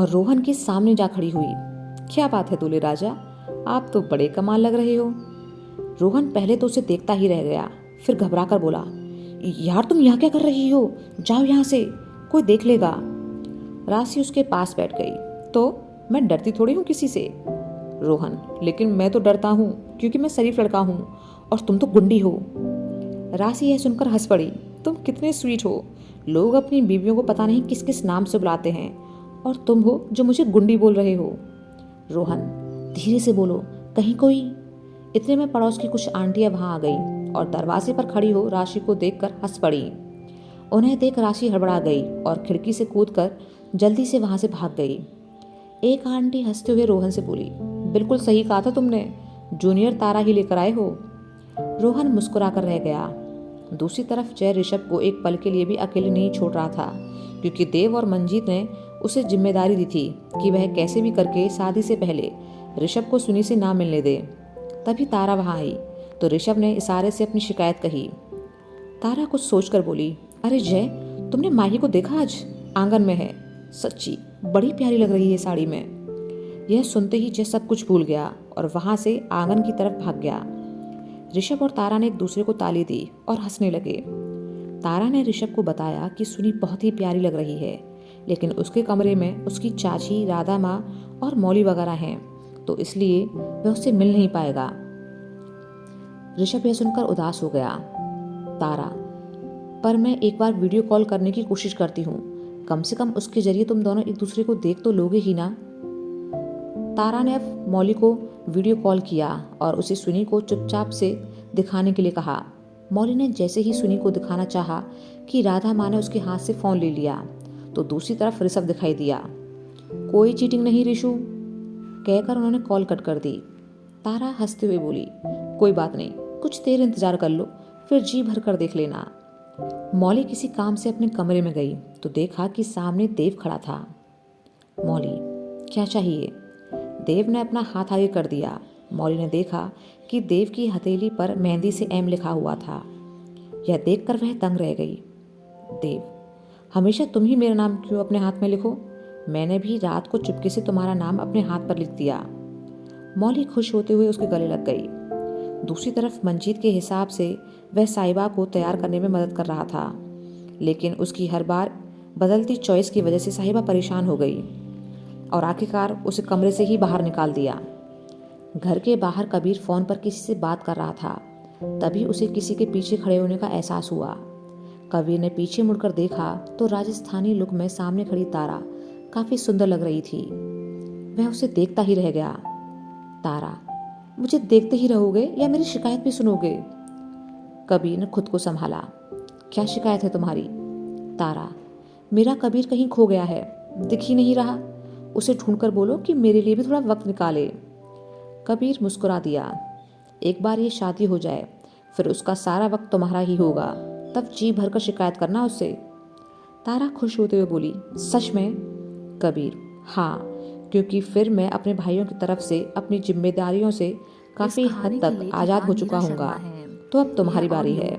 और रोहन के सामने जा खड़ी हुई। क्या बात है दूल्हे राजा, आप तो बड़े कमाल लग रहे हो। रोहन पहले तो उसे देखता ही रह गया, फिर घबरा कर बोला, यार तुम यहाँ क्या कर रही हो, जाओ यहाँ से, कोई देख लेगा। राशि उसके पास बैठ गई। तो मैं डरती थोड़ी हूँ किसी से। रोहन, लेकिन मैं तो डरता हूँ क्योंकि मैं शरीफ लड़का हूँ और तुम तो गुंडी हो। राशि यह सुनकर हंस पड़ी। तुम कितने स्वीट हो, लोग अपनी बीवियों को पता नहीं किस किस नाम से बुलाते हैं और तुम हो जो मुझे गुंडी बोल रहे हो। रोहन, धीरे से बोलो, कहीं कोई। इतने में पड़ोस की कुछ आंटियां वहां आ गईं और दरवाजे पर खड़ी हो राशि को देखकर हंस पड़ी। उन्हें देख राशि हड़बड़ा गई और खिड़की से कूदकर जल्दी से वहां से भाग गई। एक आंटी हंसते हुए रोहन से बोली, बिल्कुल सही कहा था तुमने, जूनियर तारा ही लेकर आए हो। रोहन मुस्कुराकर रह गया। दूसरी तरफ जय ऋषभ को एक पल के लिए भी अकेले नहीं छोड़ रहा था, क्योंकि देव और मंजीत ने उसे जिम्मेदारी दी थी कि वह कैसे भी करके शादी से पहले ऋषभ को सुनी से ना मिलने दे। तभी तारा वहां आई तो ऋषभ ने इशारे से अपनी शिकायत कही। तारा कुछ सोचकर बोली, अरे जय, तुमने माही को देखा, आज आंगन में है, सच्ची बड़ी प्यारी लग रही है साड़ी में। यह सुनते ही जय सब कुछ भूल गया और वहां से आंगन की तरफ भाग गया। ऋषभ और तारा ने एक दूसरे को ताली दी और हंसने लगे। तारा ने ऋषभ को बताया कि सुनी बहुत ही प्यारी लग रही है, लेकिन उसके कमरे में उसकी चाची, राधा माँ और मौली वगैरह हैं, तो इसलिए वह उससे मिल नहीं पाएगा। ऋषभ यह सुनकर उदास हो गया। तारा, पर मैं एक बार वीडियो कॉल करने की कोशिश करती हूँ, कम से कम उसके जरिए तुम दोनों एक दूसरे को देख तो लोगे ही ना। तारा ने अब मौली को वीडियो कॉल किया और उसे सुनी को चुपचाप से दिखाने के लिए कहा। मौली ने जैसे ही सुनी को दिखाना चाहा कि राधा माँ ने उसके हाथ से फोन ले लिया, तो दूसरी तरफ ऋषभ दिखाई दिया। कोई चीटिंग नहीं ऋषु, कहकर उन्होंने कॉल कट कर दी। तारा हंसते हुए बोली, कोई बात नहीं, कुछ देर इंतजार कर लो, फिर जी भर कर देख लेना। मौली किसी काम से अपने कमरे में गई तो देखा कि सामने देव खड़ा था। मौली, क्या चाहिए? देव ने अपना हाथ आगे कर दिया। मौली ने देखा कि देव की हथेली पर मेहंदी से एम लिखा हुआ था। यह देखकर वह दंग रह गई। देव, हमेशा तुम ही मेरा नाम क्यों अपने हाथ में लिखो? मैंने भी रात को चुपके से तुम्हारा नाम अपने हाथ पर लिख दिया। मौली खुश होते हुए उसके गले लग गई। दूसरी तरफ मंजीत के हिसाब से वह साहिबा को तैयार करने में मदद कर रहा था, लेकिन उसकी हर बार बदलती चॉइस की वजह से साहिबा परेशान हो गई और आखिरकार उसे कमरे से ही बाहर निकाल दिया। घर के बाहर कबीर फोन पर किसी से बात कर रहा था। तभी उसे किसी के पीछे खड़े होने का एहसास हुआ। कबीर ने पीछे मुड़कर देखा तो राजस्थानी लुक में सामने खड़ी तारा काफी सुंदर लग रही थी। वह उसे देखता ही रह गया। तारा, मुझे देखते ही रहोगे या मेरी शिकायत भी सुनोगे? कबीर ने खुद को संभाला। क्या शिकायत है तुम्हारी? तारा, मेरा कबीर कहीं खो गया है, दिख ही नहीं रहा, उसे ढूंढकर बोलो कि मेरे लिए भी थोड़ा वक्त निकाले। कबीर मुस्कुरा दिया। एक बार ये शादी हो जाए, फिर उसका सारा वक्त तुम्हारा ही होगा, तब जी भरकर शिकायत करना उससे। तारा खुश होते हुए बोली, सच में? कबीर, हाँ, क्योंकि फिर मैं अपने भाइयों की तरफ से अपनी जिम्मेदारियों से काफी हद तक आजाद हो चुका हूँगा, तो अब तुम्हारी बारी है।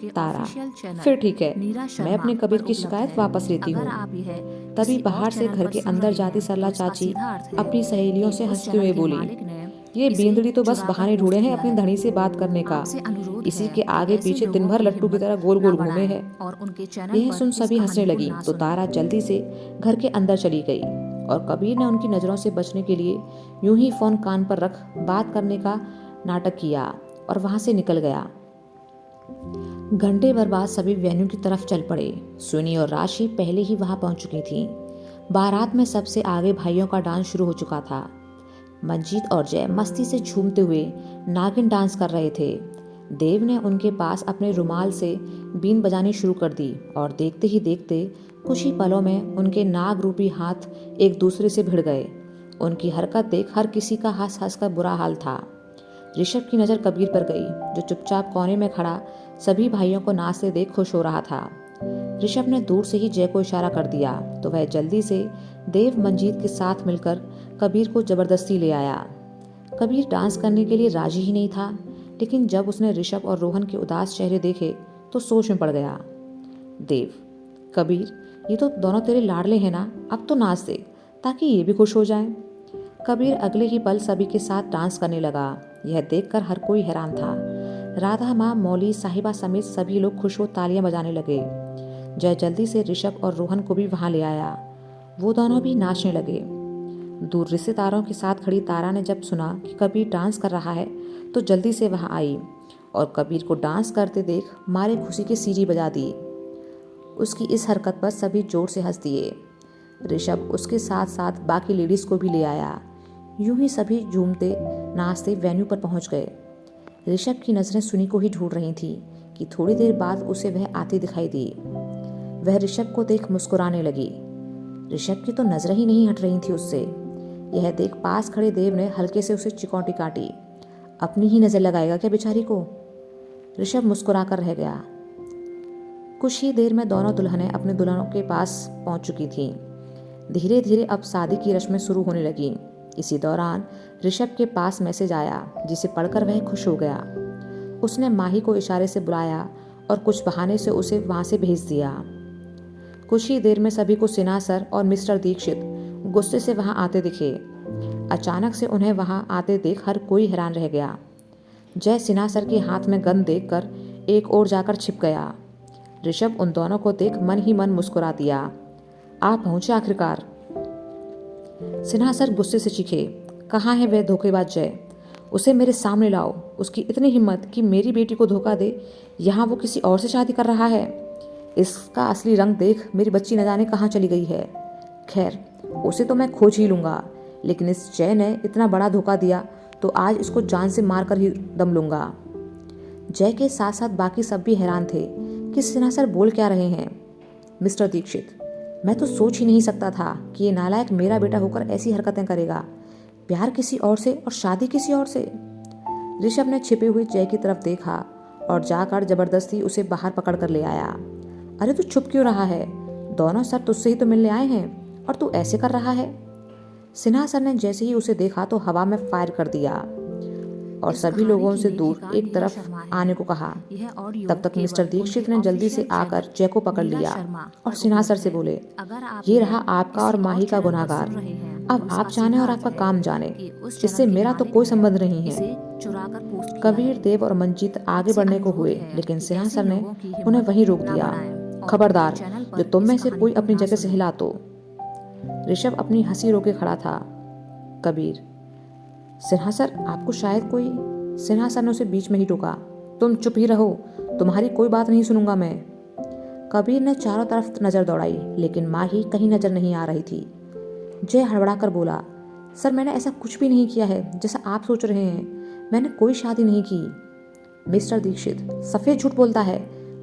तारा, फिर ठीक है, मैं अपने कबीर की शिकायत वापस लेती हूँ। तभी बाहर से घर के अंदर जाती सरला चाची अपनी सहेलियों से हंसते हुए बोली, ये बींदड़ी तो बस बहाने ढूंढे हैं अपनी धनी से बात करने का, इसी के आगे पीछे दिन भर लट्टू की तरह गोल गोल घूमे है। यह सुन सभी हंसने लगी तो तारा जल्दी से घर के अंदर चली गई और कबीर ने उनकी नजरों से बचने के लिए यूं ही फोन कान पर रख बात करने का नाटक किया और वहां से निकल गया। घंटे भर बाद सभी वेन्यू की तरफ चल पड़े। सुनी और राशि पहले ही वहां पहुंच चुकी थीं। बारात में सबसे आगे भाइयों का डांस शुरू हो चुका था। मंजीत और जय मस्ती से झूमते हुए नागिन डांस कर रहे थे। देव ने उनके पास अपने रुमाल से बीन बजानी शुरू कर दी और देखते ही देखते कुछ ही पलों में उनके नाग रूपी हाथ एक दूसरे से भिड़ गए। उनकी हरकत देख हर किसी का हंस हंस कर बुरा हाल था। ऋषभ की नज़र कबीर पर गई, जो चुपचाप कोने में खड़ा सभी भाइयों को नाचते देख खुश हो रहा था। ऋषभ ने दूर से ही जय को इशारा कर दिया तो वह जल्दी से देव मंजीत के साथ मिलकर कबीर को जबरदस्ती ले आया। कबीर डांस करने के लिए राजी ही नहीं था, लेकिन जब उसने ऋषभ और रोहन के उदास चेहरे देखे तो सोच में पड़ गया। देव, कबीर, ये तो दोनों तेरे लाडले हैं ना, अब तो नाच दे, ताकि ये भी खुश हो जाएं। कबीर अगले ही पल सभी के साथ डांस करने लगा। यह देखकर हर कोई हैरान था। राधा माँ, मौली, साहिबा समेत सभी लोग खुश हो तालियां बजाने लगे। जय जल्दी से ऋषभ और रोहन को भी वहां ले आया। वो दोनों भी नाचने लगे। दूर रिश्तेदारों के साथ खड़ी तारा ने जब सुना कि कबीर डांस कर रहा है तो जल्दी से वहां आई और कबीर को डांस करते देख मारे खुशी की सीटी बजा दी। उसकी इस हरकत पर सभी जोर से हंस दिए। ऋषभ उसके साथ साथ बाकी लेडीज को भी ले आया। यूं ही सभी झूमते नाचते वेन्यू पर पहुंच गए। ऋषभ की नजरें सुनी को ही ढूंढ रही थी कि थोड़ी देर बाद उसे वह आती दिखाई दी। वह ऋषभ को देख मुस्कुराने लगी। ऋषभ की तो नजरें ही नहीं हट रही थी उससे। यह देख पास खड़े देव ने हल्के से उसे चिकौटी काटी। अपनी ही नजर लगाएगा क्या बेचारी को? ऋषभ मुस्कुराकर रह गया। कुछ ही देर में दोनों दुल्हनें अपने दुल्हनों के पास पहुंच चुकी थीं। धीरे धीरे अब शादी की रस्में शुरू होने लगीं। इसी दौरान ऋषभ के पास मैसेज आया जिसे पढ़कर वह खुश हो गया। उसने माही को इशारे से बुलाया और कुछ बहाने से उसे वहां से भेज दिया। कुछ ही देर में सभी को सिन्हा सर और मिस्टर दीक्षित गुस्से से वहां आते दिखे। अचानक से उन्हें वहां आते देख हर कोई हैरान रह गया। जय सिन्हा सर के हाथ में गन देखकर एक ओर जाकर छिप गया। ऋषभ उन दोनों को देख मन ही मन मुस्कुरा दिया। आप पहुंचे आखिरकार। सिन्हा सर गुस्से से चीखे, कहाँ है वह धोखेबाज जय? उसे मेरे सामने लाओ। उसकी इतनी हिम्मत कि मेरी बेटी को धोखा दे। यहाँ वो किसी और से शादी कर रहा है। इसका असली रंग देख मेरी बच्ची न जाने कहाँ चली गई है। खैर, उसे तो मैं खोज ही लूंगा, लेकिन इस जय ने इतना बड़ा धोखा दिया तो आज इसको जान से मार कर ही दम लूंगा। जय के साथ साथ बाकी सब भी हैरान थे कि सिन्हा सर बोल क्या रहे हैं। मिस्टर दीक्षित, मैं तो सोच ही नहीं सकता था कि ये नालायक मेरा बेटा होकर ऐसी हरकतें करेगा। प्यार किसी और से और शादी किसी और से। ऋषभ ने छिपे हुए जय की तरफ देखा और जाकर जबरदस्ती उसे बाहर पकड़ कर ले आया। अरे तू छुप क्यों रहा है? दोनों सर तुझसे ही तो मिलने आए हैं और तू ऐसे कर रहा है। सिन्हा सर ने जैसे ही उसे देखा तो हवा में फायर कर दिया और सभी लोगों से दूर एक तरफ आने को कहा। तब तक मिस्टर दीक्षित ने जल्दी से आकर जय को पकड़ लिया और सिन्हा सर से बोले, ये रहा आपका और माही का गुनाहगार। अब आप जाने और आपका काम जाने, इससे मेरा तो कोई संबंध नहीं है। कबीर, देव और मंजीत आगे बढ़ने को हुए, लेकिन सिन्हा सर ने उन्हें वहीं रोक दिया। खबरदार, जो तुम में से कोई अपनी जगह से हिला तो। ऋषभ अपनी हंसी रोके खड़ा था। कबीर, सिन्हा सर आपको शायद कोई। सिन्हा सर ने उसे बीच में ही टोका। तुम चुप ही रहो, तुम्हारी कोई बात नहीं सुनूंगा मैं। कबीर ने चारों तरफ नजर दौड़ाई, लेकिन माही कहीं नजर नहीं आ रही थी। जय हड़बड़ा कर बोला, सर मैंने ऐसा कुछ भी नहीं किया है जैसा आप सोच रहे हैं। मैंने कोई शादी नहीं की। मिस्टर दीक्षित सफेद झूठ बोलता है।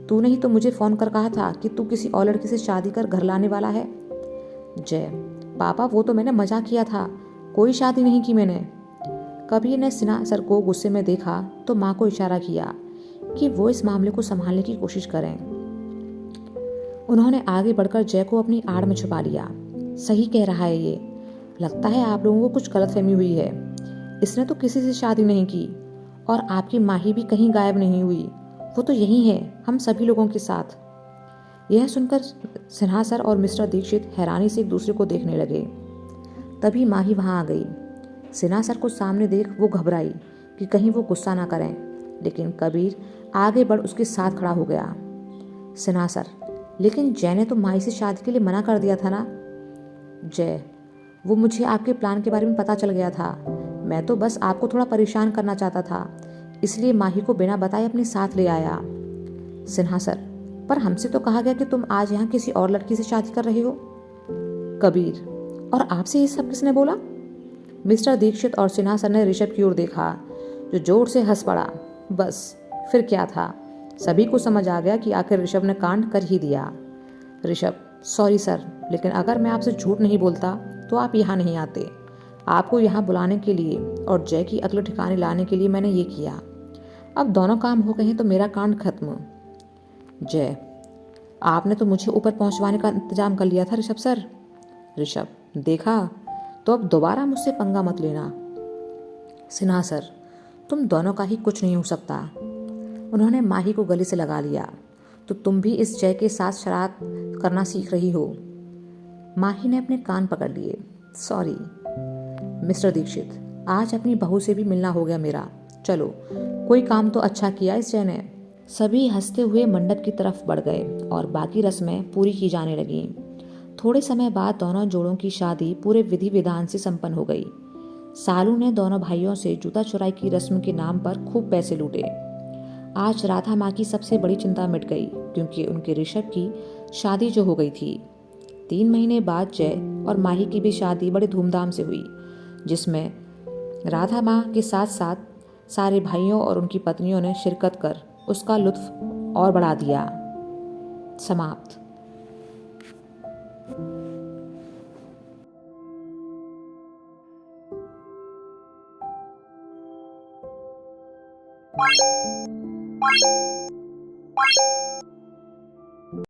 तूने ही तो मुझे फोन कर कहा था कि तू किसी और लड़की से शादी कर घर लाने वाला है। जय, पापा वो तो मैंने मजाक किया था, कोई शादी नहीं की मैंने। कबीर ने सिन्हा सर को गुस्से में देखा तो माँ को इशारा किया कि वो इस मामले को संभालने की कोशिश करें। उन्होंने आगे बढ़कर जय को अपनी आड़ में छुपा लिया। सही कह रहा है ये, लगता है आप लोगों को कुछ गलतफहमी हुई है। इसने तो किसी से शादी नहीं की और आपकी माही भी कहीं गायब नहीं हुई। वो तो यही है, हम सभी लोगों के साथ। यह सुनकर सिन्हा सर और मिस्टर दीक्षित हैरानी से एक दूसरे को देखने लगे। तभी माही वहां आ गई। सिन्हा सर को सामने देख वो घबराई कि कहीं वो गुस्सा ना करें, लेकिन कबीर आगे बढ़ उसके साथ खड़ा हो गया। सिन्हा सर, लेकिन जय ने तो माही से शादी के लिए मना कर दिया था ना। जय, वो मुझे आपके प्लान के बारे में पता चल गया था। मैं तो बस आपको थोड़ा परेशान करना चाहता था, इसलिए माही को बिना बताए अपने साथ ले आया। सिन्हा सर, पर हमसे तो कहा गया कि तुम आज यहाँ किसी और लड़की से शादी कर रहे हो। कबीर, और आपसे ये सब किसने बोला? मिस्टर दीक्षित और सिन्हा सर ने ऋषभ की ओर देखा, जो जोर से हंस पड़ा। बस फिर क्या था, सभी को समझ आ गया कि आखिर ऋषभ ने कांड कर ही दिया। ऋषभ, सॉरी सर, लेकिन अगर मैं आपसे झूठ नहीं बोलता तो आप यहाँ नहीं आते। आपको यहाँ बुलाने के लिए और जय की अगले ठिकाने लाने के लिए मैंने ये किया। अब दोनों काम हो गए हैं तो मेरा कांड खत्म। जय, आपने तो मुझे ऊपर पहुंचवाने का इंतजाम कर लिया था ऋषभ सर। ऋषभ, देखा, तो अब दोबारा मुझसे पंगा मत लेना। सिन्हा सर, तुम दोनों का ही कुछ नहीं हो सकता। उन्होंने माही को गले से लगा लिया। तो तुम भी इस जय के साथ शरारत करना सीख रही हो। माही ने अपने कान पकड़ लिए। सॉरी मिस्टर दीक्षित, आज अपनी बहू से भी मिलना हो गया मेरा। चलो, कोई काम तो अच्छा किया इस जय ने। सभी हंसते हुए मंडप की तरफ बढ़ गए और बाकी रस्में पूरी की जाने लगीं। थोड़े समय बाद दोनों जोड़ों की शादी पूरे विधि विधान से संपन्न हो गई। सालू ने दोनों भाइयों से जूता चुराई की रस्म के नाम पर खूब पैसे लूटे। आज राधा माँ की सबसे बड़ी चिंता मिट गई, क्योंकि उनके ऋषभ की शादी जो हो गई थी। 3 महीने बाद जय और माही की भी शादी बड़े धूमधाम से हुई, जिसमें राधा माँ के साथ साथ सारे भाइयों और उनकी पत्नियों ने शिरकत कर उसका लुत्फ और बढ़ा दिया। समाप्त।